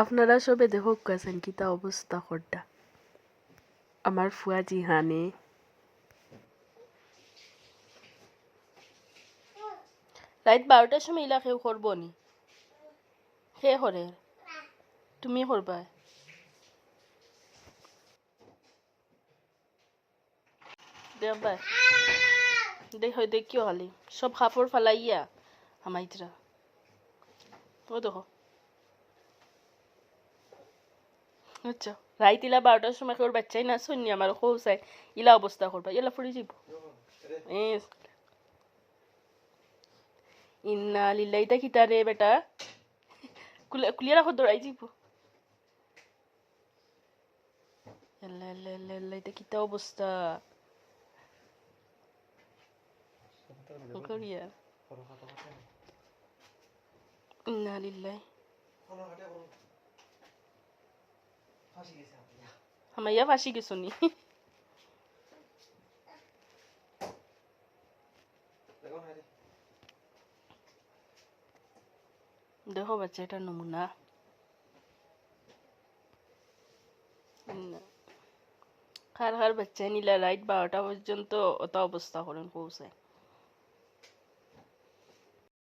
আপনারা সবে দেখো কাছেন কিতা অবস্থা করডা আমার ফুয়া জিহানে রাত 12টার সময় ইলা কেউ করবো নি কে করে তুমি করবা দেখবা দেখিও খালি সব কাপড় ফালাইয়া হামাইতরা ও দেখো আচ্ছা রাইত ইলা 12টার সময় কেউ বাচ্চাই না শুনি আমার খোঁচাই ইলা অবস্থা করবা ইলা ফুরি যাব ইন্না লিল্লাইটা কিতা রে বেটা কুলিয়া রাখো দৌড়াই যাব এল্লা এল্লা এল্লা এল্লা এটা কিতা অবস্থা করিয়া ইন্না লিল্লাহি হামাইয়া ফাঁসি গেছো নি দেখো বাচ্চা এটার নমুনা কার বাচ্চা নিলা রাইট 12টা পর্যন্ত অত অবস্থা করেন পৌঁছায়